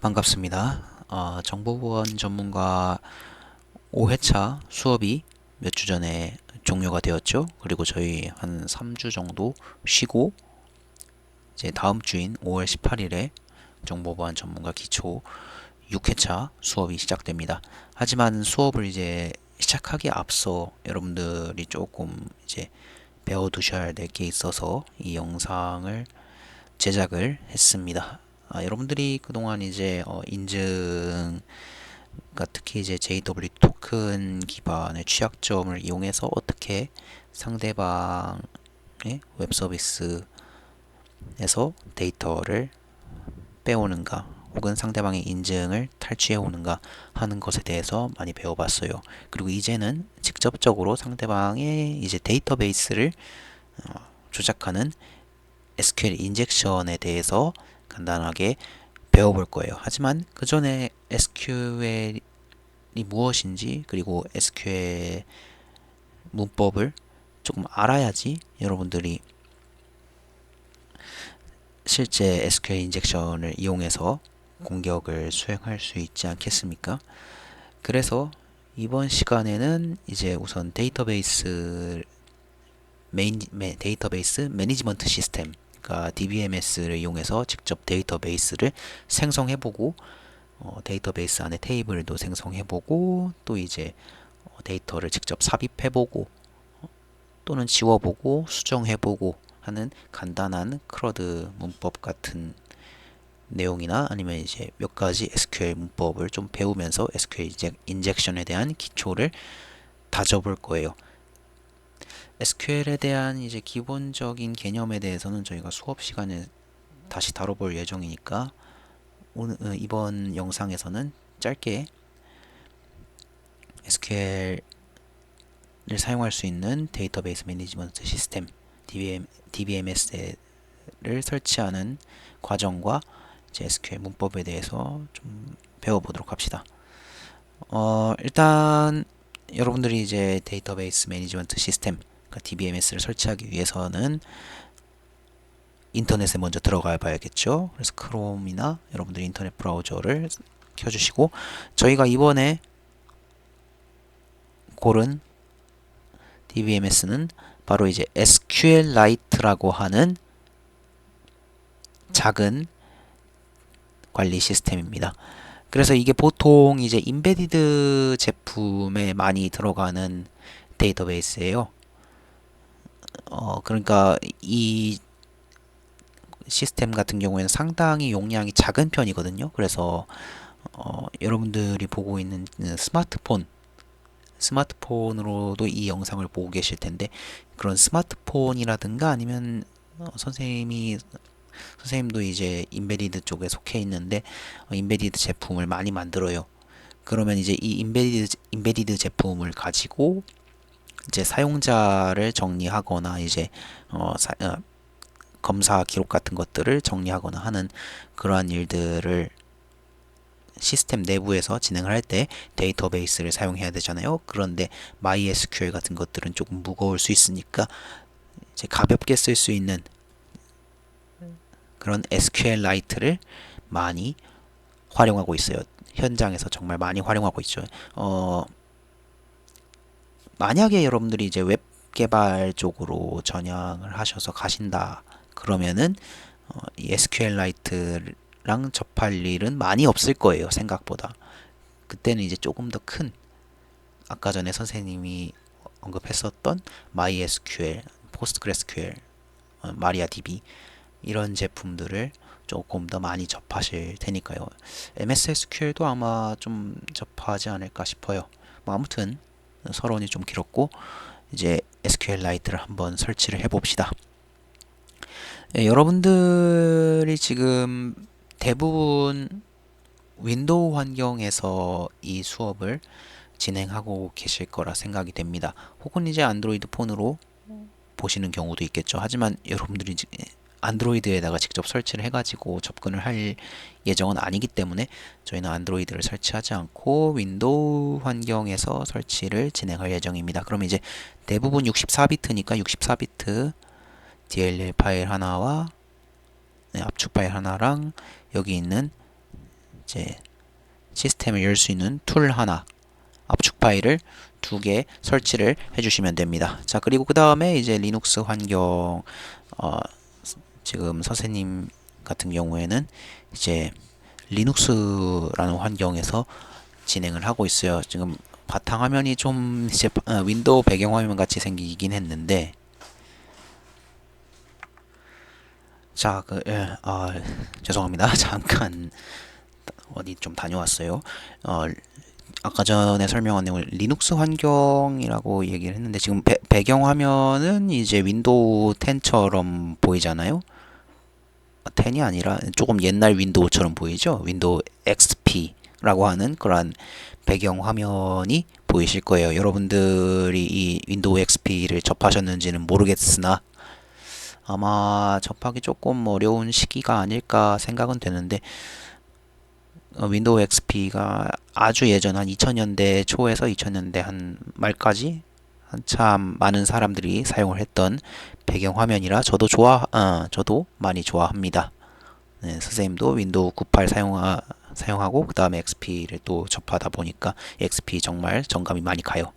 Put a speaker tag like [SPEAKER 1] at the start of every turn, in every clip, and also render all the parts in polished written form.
[SPEAKER 1] 반갑습니다. 정보보안 전문가 5회차 수업이 몇 주 전에 종료가 되었죠. 그리고 저희 한 3주 정도 쉬고 이제 다음 주인 5월 18일에 정보보안 전문가 기초 6회차 수업이 시작됩니다. 하지만 수업을 이제 시작하기에 앞서 여러분들이 조금 이제 배워두셔야 될 게 있어서 이 영상을 제작을 했습니다. 여러분들이 그동안 이제 인증, 그러니까 특히 이제 JW 토큰 기반의 취약점을 이용해서 어떻게 상대방의 웹 서비스에서 데이터를 빼오는가, 혹은 상대방의 인증을 탈취해 오는가 하는 것에 대해서 많이 배워봤어요. 그리고 이제는 직접적으로 상대방의 이제 데이터베이스를 조작하는 SQL 인젝션에 대해서 간단하게 배워볼 거예요. 하지만 그 전에 SQL이 무엇인지, 그리고 SQL 문법을 조금 알아야지 여러분들이 실제 SQL 인젝션을 이용해서 공격을 수행할 수 있지 않겠습니까? 그래서 이번 시간에는 이제 우선 데이터베이스 매니지먼트 시스템, 그러니까 DBMS를 이용해서 직접 데이터베이스를 생성해보고, 데이터베이스 안에 테이블도 생성해보고, 또 이제 데이터를 직접 삽입해보고, 또는 지워보고 수정해보고 하는 간단한 크러드 문법 같은 내용이나, 아니면 이제 몇 가지 SQL 문법을 좀 배우면서 SQL 인젝션에 대한 기초를 다져볼 거예요. SQL에 대한 이제 기본적인 개념에 대해서는 저희가 수업 시간에 다시 다뤄볼 예정이니까 이번 영상에서는 짧게 SQL을 사용할 수 있는 데이터베이스 매니지먼트 시스템 DBMS를 설치하는 과정과 이제 SQL 문법에 대해서 좀 배워보도록 합시다. 일단 여러분들이 이제 데이터베이스 매니지먼트 시스템, 그러니까 DBMS를 설치하기 위해서는 인터넷에 먼저 들어가 봐야겠죠. 그래서 크롬이나 여러분들 인터넷 브라우저를 켜주시고, 저희가 이번에 고른 DBMS는 바로 이제 SQLite라고 하는 작은 관리 시스템입니다. 그래서 이게 보통 이제 인베디드 제품에 많이 들어가는 데이터베이스예요. 그러니까 이 시스템 같은 경우에는 상당히 용량이 작은 편이거든요. 그래서 여러분들이 보고 있는 스마트폰으로도 이 영상을 보고 계실 텐데, 그런 스마트폰이라든가 아니면 선생님도 이제 인베디드 쪽에 속해 있는데 인베디드 제품을 많이 만들어요. 그러면 이제 이 인베디드 제품을 가지고 이제 사용자를 정리하거나 이제 검사 기록 같은 것들을 정리하거나 하는 그러한 일들을 시스템 내부에서 진행을 할 때 데이터베이스를 사용해야 되잖아요. 그런데 MySQL 같은 것들은 조금 무거울 수 있으니까 이제 가볍게 쓸 수 있는 그런 SQLite를 많이 활용하고 있어요. 현장에서 정말 많이 활용하고 있죠. 만약에 여러분들이 이제 웹 개발 쪽으로 전향을 하셔서 가신다 그러면은 이 SQLite랑 접할 일은 많이 없을 거예요. 생각보다. 그때는 이제 조금 더 큰, 아까 전에 선생님이 언급했었던 MySQL, PostgreSQL, MariaDB 이런 제품들을 조금 더 많이 접하실 테니까요. MS SQL도 아마 좀 접하지 않을까 싶어요. 뭐 아무튼 서론이 좀 길었고, 이제 SQLite를 한번 설치를 해봅시다. 여러분들이 지금 대부분 윈도우 환경에서 이 수업을 진행하고 계실 거라 생각이 됩니다. 혹은 이제 안드로이드 폰으로 보시는 경우도 있겠죠. 하지만 여러분들이 안드로이드에다가 직접 설치를 해가지고 접근을 할 예정은 아니기 때문에 저희는 안드로이드를 설치하지 않고 윈도우 환경에서 설치를 진행할 예정입니다. 그럼 이제 대부분 64비트니까 64비트 DLL 파일 하나와 압축 파일 하나랑 여기 있는 이제 시스템을 열 수 있는 툴 하나, 압축 파일을 2개 설치를 해주시면 됩니다. 자, 그리고 그 다음에 이제 리눅스 환경, 지금 선생님 같은 경우에는 이제 리눅스라는 환경에서 진행을 하고 있어요. 지금 바탕화면이 좀 이제 윈도우 배경화면 같이 생기긴 했는데, 자, 죄송합니다. 잠깐 어디 좀 다녀왔어요. 아까 전에 설명한 내용 리눅스 환경이라고 얘기를 했는데, 지금 배경화면은 이제 윈도우 10처럼 보이잖아요. 10이 아니라 조금 옛날 윈도우처럼 보이죠. 윈도우 XP라고 하는 그런 배경 화면이 보이실 거예요. 여러분들이 이 윈도우 XP를 접하셨는지는 모르겠으나 아마 접하기 조금 어려운 시기가 아닐까 생각은 되는데, 윈도우 XP가 아주 예전 한 2000년대 초에서 2000년대 한 말까지 한참 많은 사람들이 사용을 했던 배경 화면이라 저도 많이 좋아합니다. 네, 선생님도 윈도우 98 사용하고 그 다음에 XP를 또 접하다 보니까 XP 정말 정감이 많이 가요.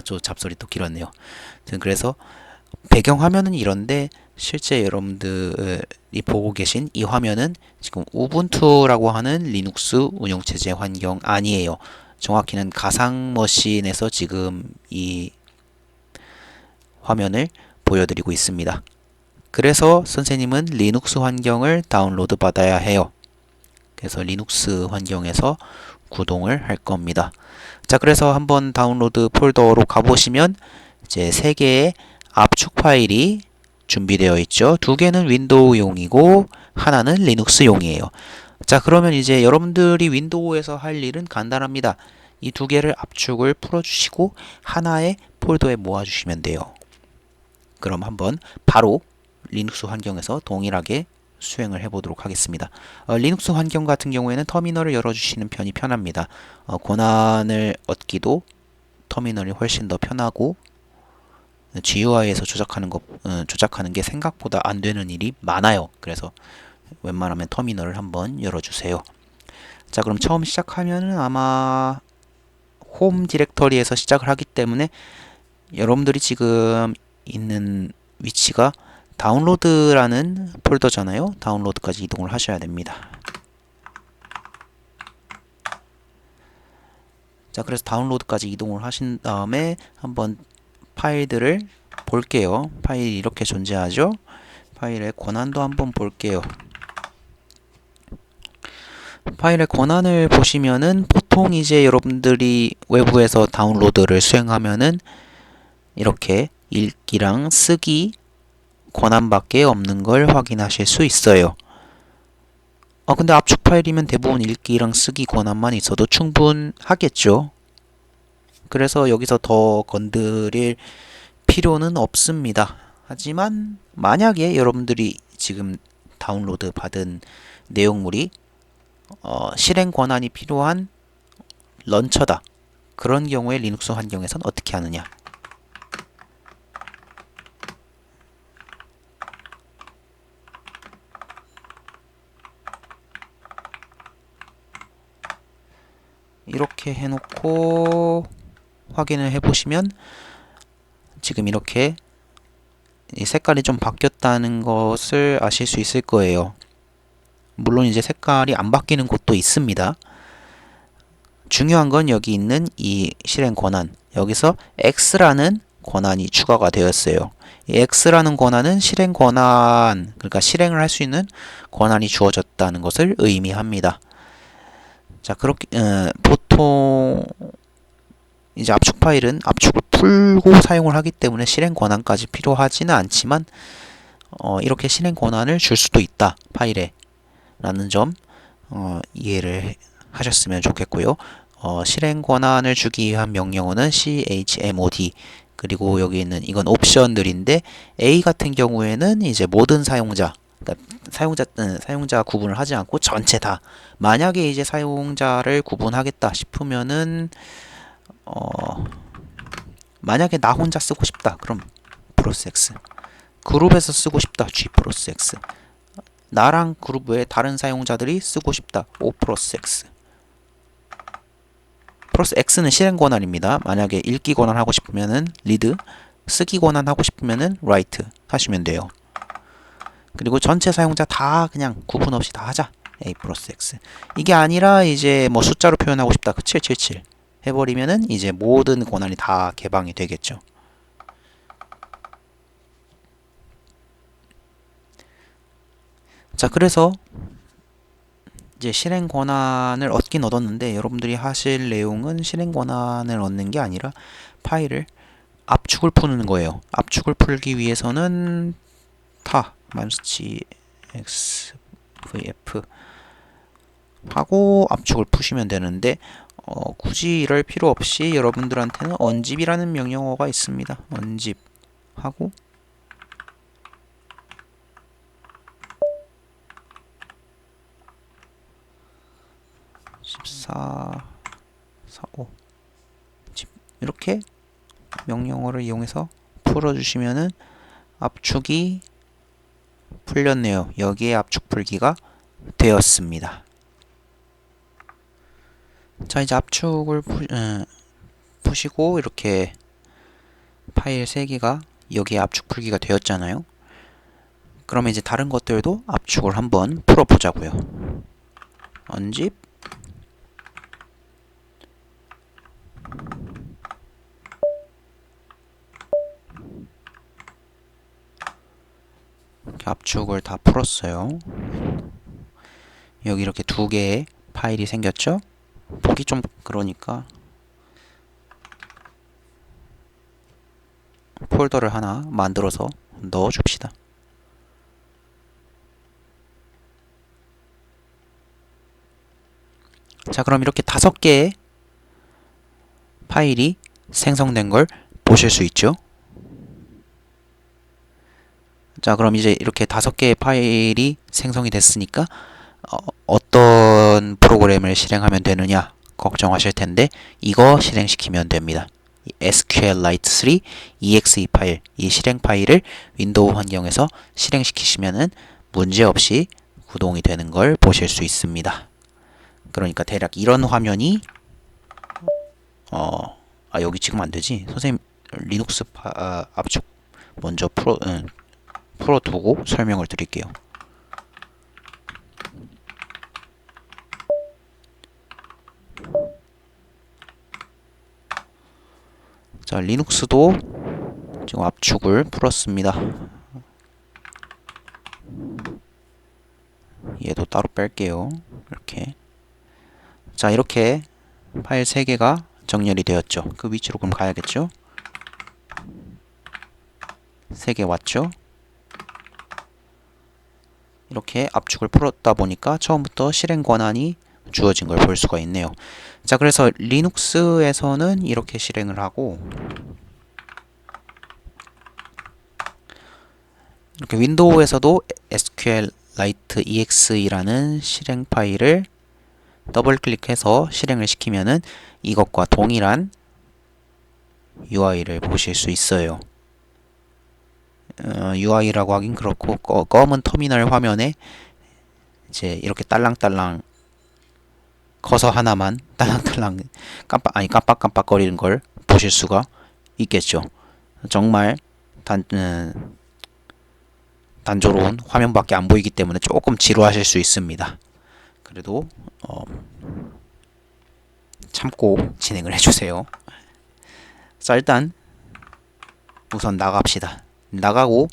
[SPEAKER 1] 저 잡소리 또 길었네요. 그래서 배경 화면은 이런데 실제 여러분들이 보고 계신 이 화면은 지금 우분투라고 하는 리눅스 운영체제 환경 아니에요. 정확히는 가상 머신에서 지금 이 화면을 보여드리고 있습니다. 그래서 선생님은 리눅스 환경을 다운로드 받아야 해요. 그래서 리눅스 환경에서 구동을 할 겁니다. 자, 그래서 한번 다운로드 폴더로 가보시면 이제 3개의 압축 파일이 준비되어 있죠. 2개는 윈도우용이고 하나는 리눅스용이에요. 자, 그러면 이제 여러분들이 윈도우에서 할 일은 간단합니다. 이 2개를 압축을 풀어주시고 하나의 폴더에 모아주시면 돼요. 그럼 한번 바로 리눅스 환경에서 동일하게 수행을 해보도록 하겠습니다. 리눅스 환경 같은 경우에는 터미널을 열어주시는 편이 편합니다. 권한을 얻기도 터미널이 훨씬 더 편하고 GUI에서 조작하는 게 생각보다 안 되는 일이 많아요. 그래서 웬만하면 터미널을 한번 열어주세요. 자, 그럼 처음 시작하면은 아마 홈 디렉터리에서 시작을 하기 때문에 여러분들이 지금 있는 위치가 다운로드라는 폴더잖아요. 다운로드까지 이동을 하셔야 됩니다. 자, 그래서 다운로드까지 이동을 하신 다음에 한번 파일들을 볼게요. 파일이 이렇게 존재하죠. 파일의 권한도 한번 볼게요. 파일의 권한을 보시면은 보통 이제 여러분들이 외부에서 다운로드를 수행하면은 이렇게 읽기랑 쓰기 권한밖에 없는 걸 확인하실 수 있어요. 근데 압축 파일이면 대부분 읽기랑 쓰기 권한만 있어도 충분하겠죠. 그래서 여기서 더 건드릴 필요는 없습니다. 하지만 만약에 여러분들이 지금 다운로드 받은 내용물이 실행 권한이 필요한 런처다. 그런 경우에 리눅스 환경에선 어떻게 하느냐? 이렇게 해놓고 확인을 해보시면 지금 이렇게 이 색깔이 좀 바뀌었다는 것을 아실 수 있을 거예요. 물론 이제 색깔이 안 바뀌는 곳도 있습니다. 중요한 건 여기 있는 이 실행 권한, 여기서 X라는 권한이 추가가 되었어요. 이 X라는 권한은 실행 권한, 그러니까 실행을 할 수 있는 권한이 주어졌다는 것을 의미합니다. 자, 그렇게 보통 이제 압축 파일은 압축을 풀고 사용을 하기 때문에 실행 권한까지 필요하지는 않지만 이렇게 실행 권한을 줄 수도 있다, 파일에 라는 점 이해를 하셨으면 좋겠고요. 실행 권한을 주기 위한 명령어는 chmod, 그리고 여기 있는 이건 옵션들인데 A 같은 경우에는 이제 모든 사용자, 그러니까 사용자 구분을 하지 않고 전체 다. 만약에 이제 사용자를 구분하겠다 싶으면은 만약에 나 혼자 쓰고 싶다, 그럼 플러스 X. 그룹에서 쓰고 싶다, G 플러스 X. 나랑 그룹의 다른 사용자들이 쓰고 싶다. O 플러스 X. 플러스 X는 실행 권한입니다. 만약에 읽기 권한 하고 싶으면은 read, 쓰기 권한 하고 싶으면은 write 하시면 돼요. 그리고 전체 사용자 다 그냥 구분 없이 다 하자. A 플러스 X. 이게 아니라 이제 뭐 숫자로 표현하고 싶다. 그 777 해버리면은 이제 모든 권한이 다 개방이 되겠죠. 자, 그래서 이제 실행 권한을 얻긴 얻었는데 여러분들이 하실 내용은 실행 권한을 얻는 게 아니라 파일을 압축을 푸는 거예요. 압축을 풀기 위해서는 타 -gxvf 하고 압축을 푸시면 되는데 굳이 이럴 필요 없이 여러분들한테는 unzip이라는 명령어가 있습니다. unzip 하고 14, 45 이렇게 명령어를 이용해서 풀어주시면은 압축이 풀렸네요. 여기에 압축 풀기가 되었습니다. 자, 이제 압축을 푸시고 이렇게 파일 3개가 여기에 압축 풀기가 되었잖아요. 그러면 이제 다른 것들도 압축을 한번 풀어보자고요. unzip 이렇게 압축을 다 풀었어요. 여기 이렇게 2개의 파일이 생겼죠? 보기 좀 그러니까 폴더를 하나 만들어서 넣어줍시다. 자, 그럼 이렇게 5개의 파일이 생성된 걸 보실 수 있죠? 자, 그럼 이제 이렇게 5개의 파일이 생성이 됐으니까 어떤 프로그램을 실행하면 되느냐 걱정하실 텐데 이거 실행시키면 됩니다. SQLite 3 exe 파일, 이 실행 파일을 윈도우 환경에서 실행시키시면은 문제없이 구동이 되는 걸 보실 수 있습니다. 그러니까 대략 이런 화면이 여기 지금 안 되지. 선생님 리눅스 압축 먼저 풀어두고 설명을 드릴게요. 자, 리눅스도 지금 압축을 풀었습니다. 얘도 따로 뺄게요. 이렇게. 자, 이렇게 파일 3개가 정렬이 되었죠. 그 위치로 그럼 가야겠죠? 3개 왔죠? 이렇게 압축을 풀었다 보니까 처음부터 실행 권한이 주어진 걸 볼 수가 있네요. 자, 그래서 리눅스에서는 이렇게 실행을 하고 이렇게 윈도우에서도 SQLite exe라는 실행 파일을 더블 클릭해서 실행을 시키면은 이것과 동일한 UI를 보실 수 있어요. UI라고 하긴 그렇고 검은 터미널 화면에 이제 이렇게 딸랑딸랑 커서 하나만 딸랑딸랑 깜빡깜빡거리는 걸 보실 수가 있겠죠. 정말 단조로운 화면밖에 안 보이기 때문에 조금 지루하실 수 있습니다. 그래도 참고 진행을 해주세요. 자, 일단 우선 나갑시다. 나가고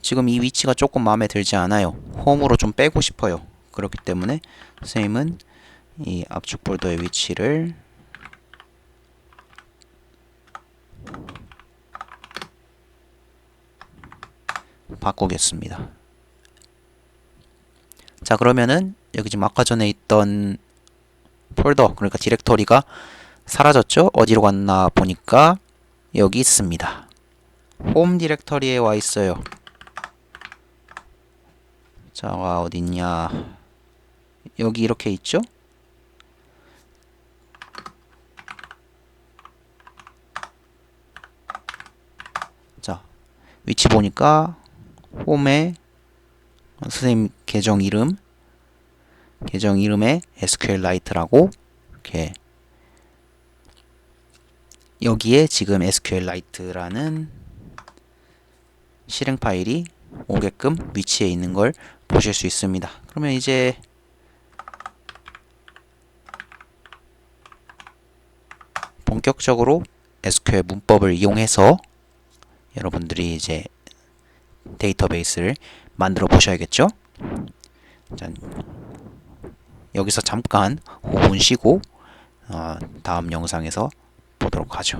[SPEAKER 1] 지금 이 위치가 조금 마음에 들지 않아요. 홈으로 좀 빼고 싶어요. 그렇기 때문에 선생님은 이 압축 폴더의 위치를 바꾸겠습니다. 자, 그러면은 여기 지금 아까 전에 있던 폴더, 그러니까 디렉터리가 사라졌죠? 어디로 갔나 보니까 여기 있습니다. 홈 디렉터리에 와 있어요. 자, 어딨냐? 여기 이렇게 있죠? 자, 위치 보니까 홈에 선생님 계정 이름에 SQLite라고 이렇게 여기에 지금 SQLite라는 실행 파일이 오게끔 위치해 있는 걸 보실 수 있습니다. 그러면 이제 본격적으로 SQL 문법을 이용해서 여러분들이 이제 데이터베이스를 만들어 보셔야겠죠? 자, 여기서 잠깐 5분 쉬고 다음 영상에서 보도록 하죠.